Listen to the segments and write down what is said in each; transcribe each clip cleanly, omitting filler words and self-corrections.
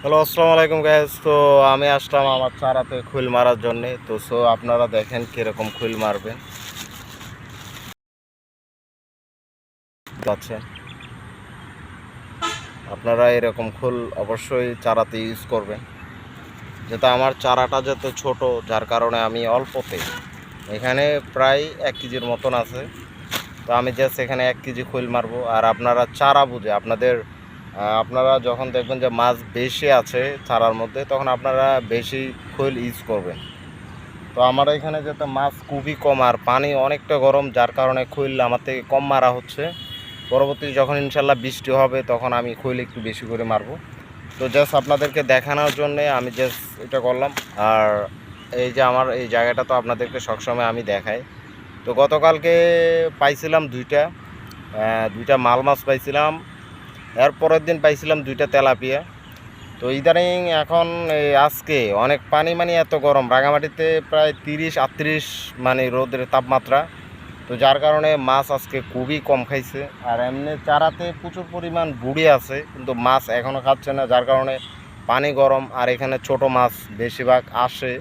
Hello, আসসালামু আলাইকুম guys. তো আমি আসলাম আমার চারাতে খুল মারার জন্য। তো আপনারা দেখেন কিরকম খুল মারবেন। আচ্ছা, আপনারা এরকম খুল অবশ্যই চারাতে ইউজ করবেন, যেটা আমার চারাটা যত ছোট, যার কারণে আমি অল্পতে এখানে প্রায় 1 কেজির মতন আছে। তো আমি জাস্ট এখানে 1 কেজি খৈল মারবো। আর আপনারা চারা বুঝে আপনারা যখন দেখবেন যে মাছ বেশি আছে চারার মধ্যে, তখন আপনারা বেশি খৈল ইউজ করবেন। তো আমার এখানে যাতে মাছ খুবই কম আর পানি অনেকটা গরম, যার কারণে খৈল আমার থেকে কম মারা হচ্ছে। পরবর্তী যখন ইনশাল্লাহ বৃষ্টি হবে তখন আমি খৈল একটু বেশি করে মারবো। তো জাস্ট আপনাদেরকে দেখানোর জন্যে আমি জাস্ট এটা করলাম। আর এই যে আমার এই জায়গাটা তো আপনাদেরকে সবসময় আমি দেখাই। তো গতকালকে পাইছিলাম দুইটা মাল মাছ পাইছিলাম। এর পরের দিন পাইছিলাম 2টা তেলাপিয়া। তো ইদানিং এখন আজকে অনেক পানি, মানে এত গরম, রাঙামাটিতে প্রায় 30-38 মানে রোদের তাপমাত্রা। তো যার কারণে মাছ আজকে খুবই কম খাইছে। আর এমনি চারাতে প্রচুর পরিমাণ বুড়ি আছে, কিন্তু মাছ এখনও খাচ্ছে না, যার কারণে পানি গরম। আর এখানে ছোট মাছ বেশিরভাগ আসে,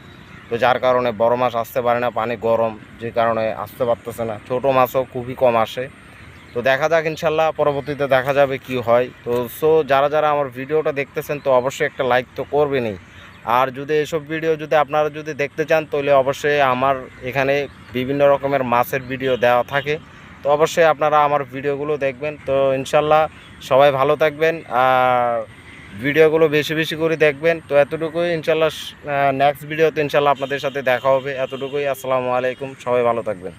তো যার কারণে বড় মাছ আসতে পারে না, পানি গরম যে কারণে আসতে পারতেছে না। ছোট মাছও খুবই কম আসে। তো দেখা যাক, ইনশাল্লাহ পরবর্তীতে দেখা যাবে কি হয়। তো যারা যারা আমার ভিডিওটা দেখতেছেন, তো অবশ্যই একটা লাইক তো করবেনই। আর যদি এসব ভিডিও যদি আপনারা যদি দেখতে চান, তাহলে অবশ্যই আমার এখানে বিভিন্ন রকমের মাছের ভিডিও দেওয়া থাকে। তো অবশ্যই আপনারা আমার ভিডিওগুলো দেখবেন। তো ইনশাল্লাহ সবাই ভালো থাকবেন আর ভিডিওগুলো বেশি বেশি করে দেখবেন। তো এতটুকুই, ইনশাল্লাহ নেক্সট ভিডিওতে ইনশাল্লাহ আপনাদের সাথে দেখা হবে। এতটুকুই। আসসালামু আলাইকুম, সবাই ভালো থাকবেন।